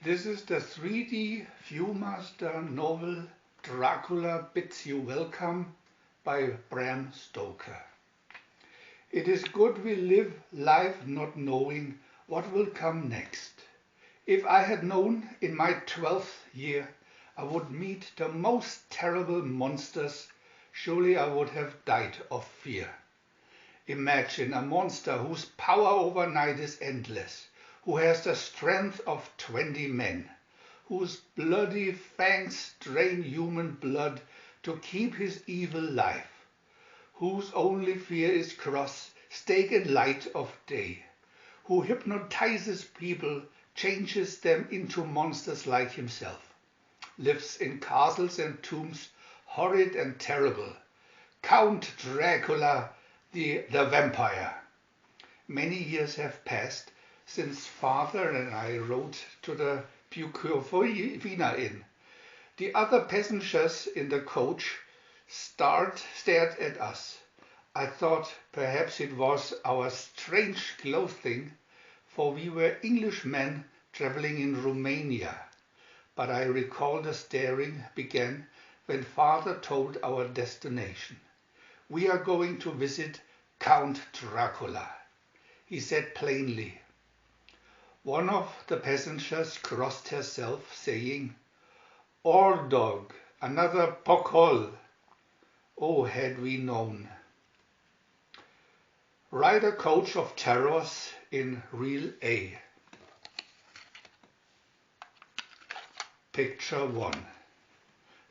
This is the 3D VIEW-MASTER novel Dracula Bids You Welcome by Bram Stoker. It is good we live life not knowing what will come next. If I had known in my 12th year I would meet the most terrible monsters, surely I would have died of fear. Imagine a monster whose power overnight is endless, who has the strength of 20 men, whose bloody fangs drain human blood to keep his evil life, whose only fear is cross, stake and light of day, who hypnotizes people, changes them into monsters like himself, lives in castles and tombs, horrid and terrible. Count Dracula, the vampire. Many years have passed since father and I rode to the Wiener Inn. The other passengers in the coach stared at us. I thought perhaps it was our strange clothing, for we were Englishmen traveling in Romania. But I recall the staring began when father told our destination. We are going to visit Count Dracula, he said plainly. One of the passengers crossed herself, saying, "Or dog, another pokhol." Oh, had we known. Ride a coach of terrors in real A. Picture 1.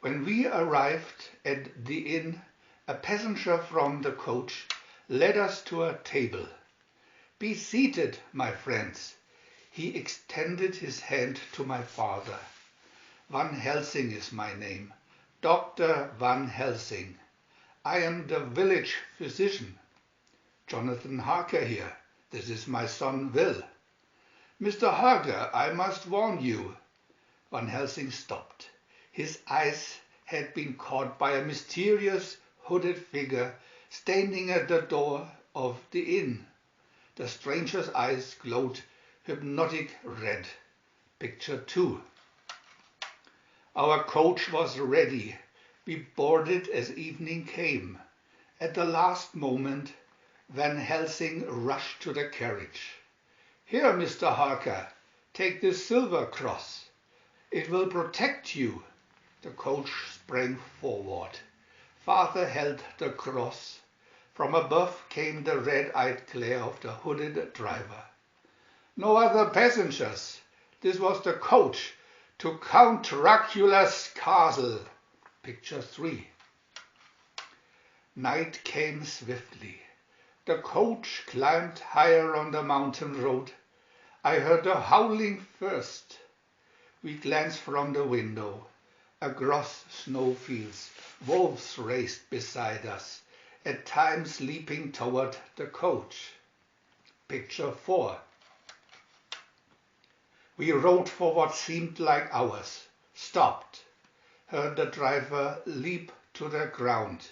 When we arrived at the inn, a passenger from the coach led us to a table. "Be seated, my friends." He extended his hand to my father. Van Helsing is my name, Dr. Van Helsing. I am the village physician. Jonathan Harker here. This is my son Will. Mr. Harker, I must warn you. Van Helsing stopped. His eyes had been caught by a mysterious hooded figure standing at the door of the inn. The stranger's eyes glowed hypnotic red. Picture 2. Our coach was ready. We boarded as evening came. At the last moment, Van Helsing rushed to the carriage. "Here, Mr. Harker, take this silver cross. It will protect you." The coach sprang forward. Father held the cross. From above came the red-eyed glare of the hooded driver. No other passengers. This was the coach to Count Dracula's castle. Picture 3. Night came swiftly. The coach climbed higher on the mountain road. I heard the howling first. We glanced from the window. Across snowfields, wolves raced beside us, at times leaping toward the coach. Picture 4. We rode for what seemed like hours, stopped, heard the driver leap to the ground.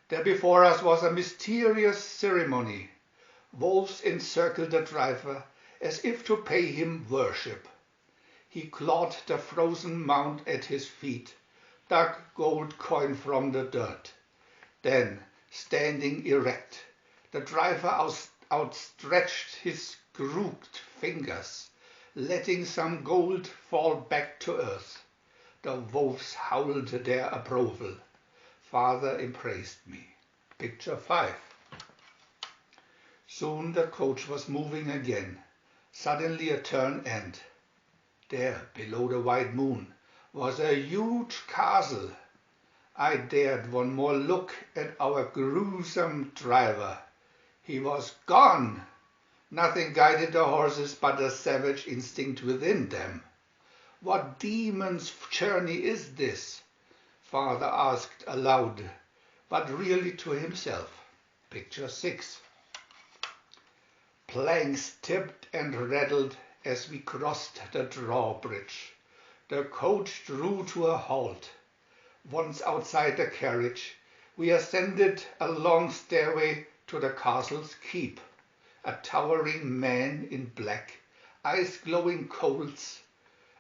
There before us was a mysterious ceremony. Wolves encircled the driver as if to pay him worship. He clawed the frozen mound at his feet, dug gold coin from the dirt. Then, standing erect, the driver outstretched his crooked fingers, letting some gold fall back to earth. The wolves howled their approval. Father embraced me. Picture 5. Soon the coach was moving again. Suddenly a turn and there, below the white moon, was a huge castle. I dared one more look at our gruesome driver. He was gone. Nothing guided the horses but the savage instinct within them. What demon's journey is this? Father asked aloud, but really to himself. Picture 6. Planks tipped and rattled as we crossed the drawbridge. The coach drew to a halt. Once outside the carriage, we ascended a long stairway to the castle's keep. A towering man in black, eyes glowing coals,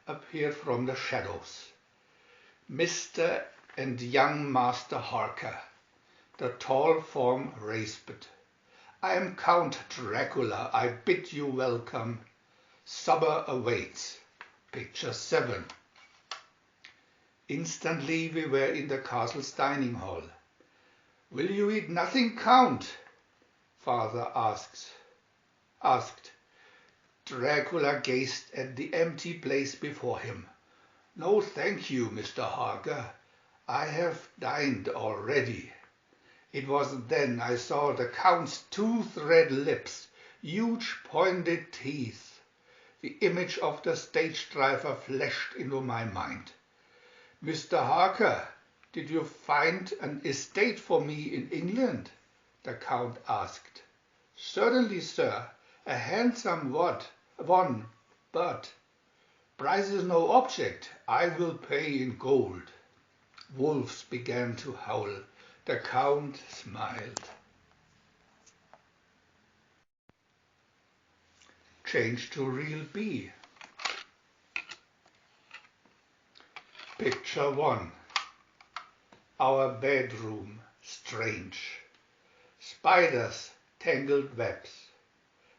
appeared from the shadows. Mr. and young Master Harker. The tall form rasped. I am Count Dracula, I bid you welcome. Supper awaits. Picture 7. Instantly we were in the castle's dining hall. Will you eat nothing, Count? Father asked. Dracula gazed at the empty place before him. No, thank you, Mr. Harker. I have dined already. It was then I saw the Count's tooth-red lips, huge pointed teeth. The image of the stage driver flashed into my mind. Mr. Harker, did you find an estate for me in England? The Count asked. Certainly, sir, a handsome one, but price is no object. I will pay in gold. Wolves began to howl. The Count smiled. Change to real B. Picture 1. Our bedroom, strange. Spiders, tangled webs.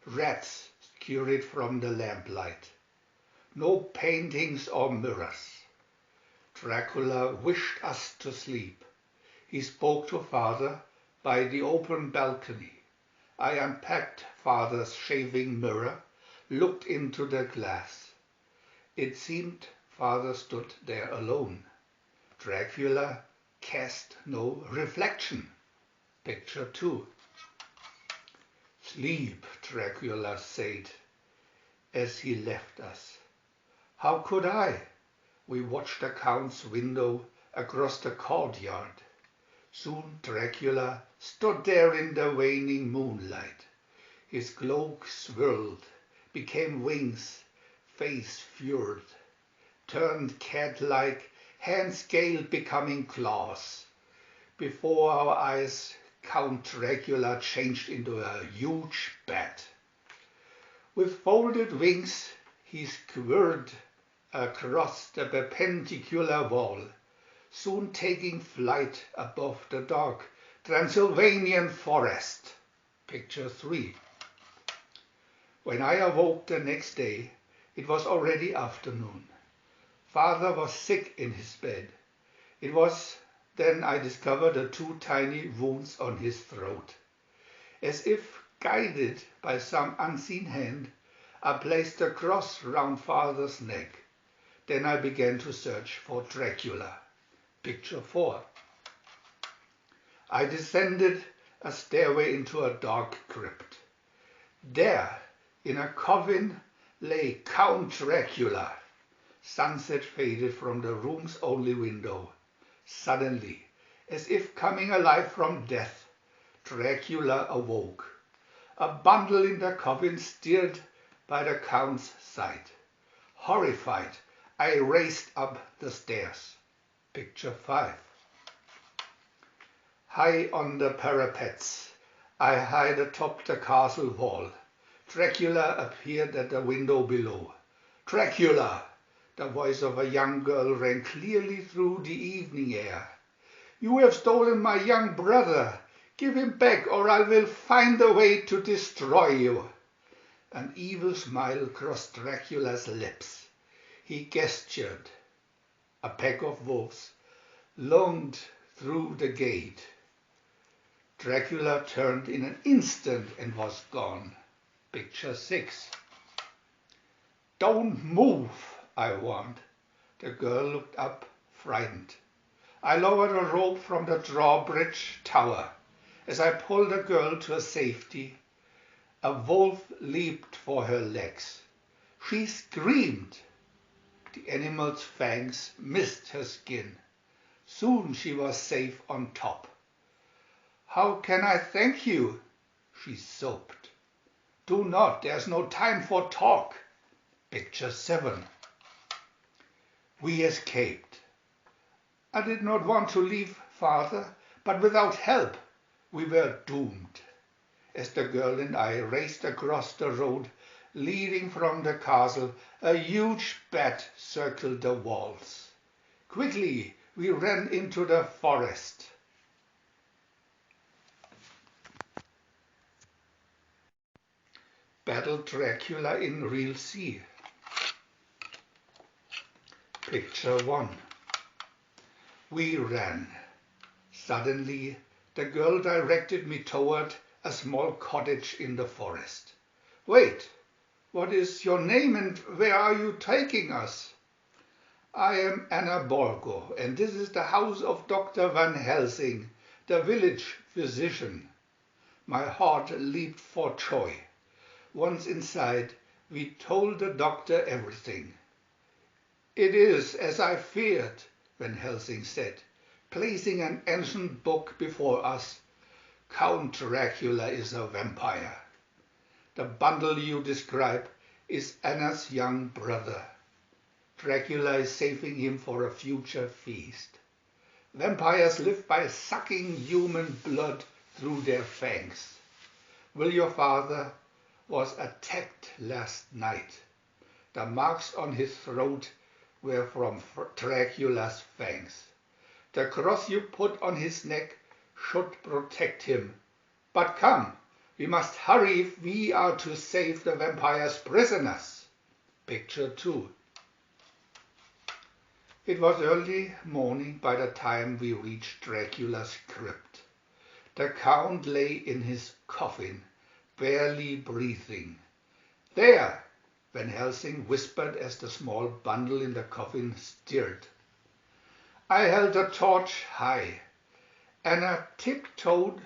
Rats scurried from the lamplight. No paintings or mirrors. Dracula wished us to sleep. He spoke to Father by the open balcony. I unpacked Father's shaving mirror, looked into the glass. It seemed Father stood there alone. Dracula cast no reflection. Picture 2. Sleep, Dracula said, as he left us. How could I? We watched the Count's window across the courtyard. Soon Dracula stood there in the waning moonlight. His cloak swirled, became wings, face furred, turned cat-like, hands scaled, becoming claws. Before our eyes, Count Dracula changed into a huge bat. With folded wings, he squirred across the perpendicular wall, soon taking flight above the dark Transylvanian forest. Picture 3. When I awoke the next day, it was already afternoon. Father was sick in his bed. It was then I discovered the 2 tiny wounds on his throat. As if guided by some unseen hand, I placed a cross round Father's neck. Then I began to search for Dracula. Picture 4. I descended a stairway into a dark crypt. There, in a coffin, lay Count Dracula. Sunset faded from the room's only window. Suddenly, as if coming alive from death, Dracula awoke. A bundle in the coffin stirred by the Count's side. Horrified, I raced up the stairs. Picture 5. High on the parapets, I hid atop the castle wall. Dracula appeared at the window below. Dracula! The voice of a young girl rang clearly through the evening air. You have stolen my young brother. Give him back, or I will find a way to destroy you. An evil smile crossed Dracula's lips. He gestured. A pack of wolves lunged through the gate. Dracula turned in an instant and was gone. Picture 6. Don't move, I warned. The girl looked up, frightened. I lowered a rope from the drawbridge tower. As I pulled the girl to safety, a wolf leaped for her legs. She screamed. The animal's fangs missed her skin. Soon she was safe on top. How can I thank you? She sobbed. Do not, there's no time for talk. Picture 7. We escaped. I did not want to leave Father, but without help we were doomed. As the girl and I raced across the road, leading from the castle. A huge bat circled the walls. Quickly we ran into the forest. Battle Dracula in real sea. Picture 1. We ran. Suddenly, the girl directed me toward a small cottage in the forest. Wait, what is your name and where are you taking us? I am Anna Borgo, and this is the house of Dr. Van Helsing, the village physician. My heart leaped for joy. Once inside, we told the doctor everything. It is as I feared, Van Helsing said, placing an ancient book before us. Count Dracula is a vampire. The bundle you describe is Anna's young brother. Dracula is saving him for a future feast. Vampires live by sucking human blood through their fangs. Will your father was attacked last night. The marks on his throat were from Dracula's fangs. The cross you put on his neck should protect him. But come, we must hurry if we are to save the vampire's prisoners. Picture 2. It was early morning by the time we reached Dracula's crypt. The Count lay in his coffin, barely breathing. There, Van Helsing whispered as the small bundle in the coffin stirred. I held a torch high. Anna tiptoed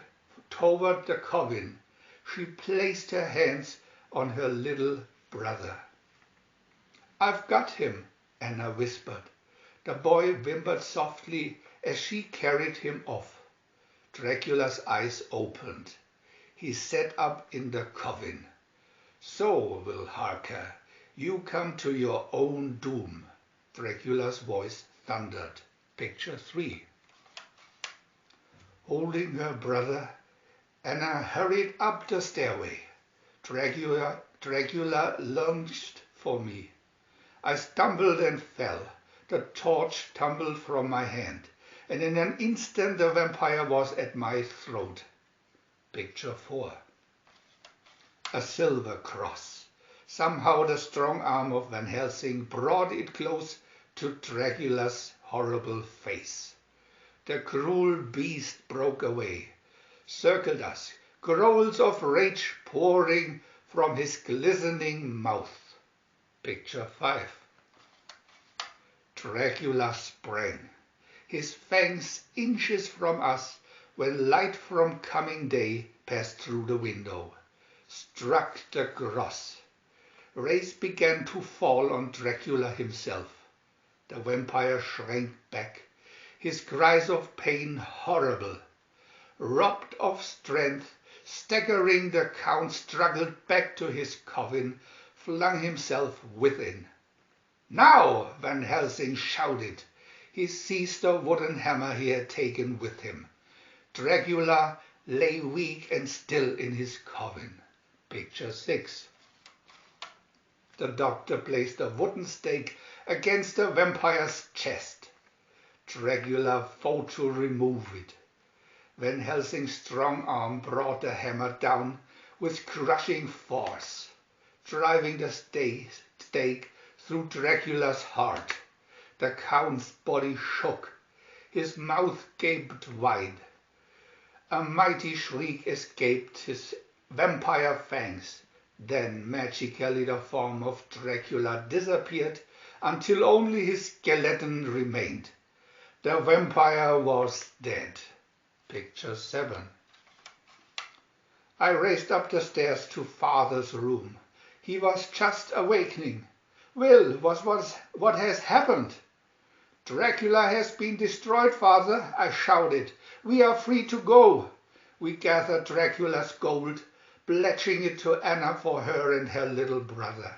toward the coffin. She placed her hands on her little brother. I've got him, Anna whispered. The boy whimpered softly as she carried him off. Dracula's eyes opened. He sat up in the coffin. So, Will Harker, you come to your own doom, Dracula's voice thundered. Picture 3. Holding her brother, Anna hurried up the stairway. Dracula lunged for me. I stumbled and fell. The torch tumbled from my hand, and in an instant the vampire was at my throat. Picture 4. A silver cross. Somehow the strong arm of Van Helsing brought it close to Dracula's horrible face. The cruel beast broke away, circled us, growls of rage pouring from his glistening mouth. Picture 5. Dracula sprang, his fangs inches from us when light from coming day passed through the window, struck the cross. Rays began to fall on Dracula himself. The vampire shrank back, his cries of pain horrible. Robbed of strength, staggering, the Count struggled back to his coffin, flung himself within. Now, Van Helsing shouted. He seized the wooden hammer he had taken with him. Dracula lay weak and still in his coffin. Picture 6. The doctor placed a wooden stake against the vampire's chest. Dracula fought to remove it. Van Helsing's strong arm brought the hammer down with crushing force, driving the stake through Dracula's heart. The Count's body shook. His mouth gaped wide. A mighty shriek escaped his vampire fangs. Then magically the form of Dracula disappeared until only his skeleton remained. The vampire was dead. Picture 7. I raced up the stairs to Father's room. He was just awakening. Will, what has happened? Dracula has been destroyed, Father, I shouted. We are free to go. We gathered Dracula's gold, pledging it to Anna for her and her little brother.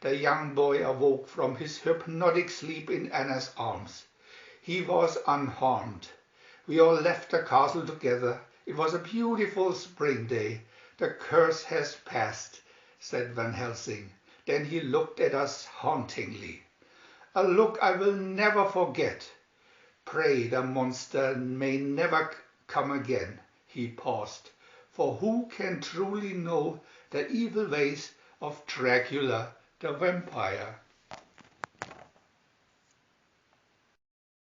The young boy awoke from his hypnotic sleep in Anna's arms. He was unharmed. We all left the castle together. It was a beautiful spring day. The curse has passed. said Van Helsing. Then he looked at us hauntingly. A look I will never forget. Pray the monster may never come again. He paused, for who can truly know the evil ways of Dracula the vampire?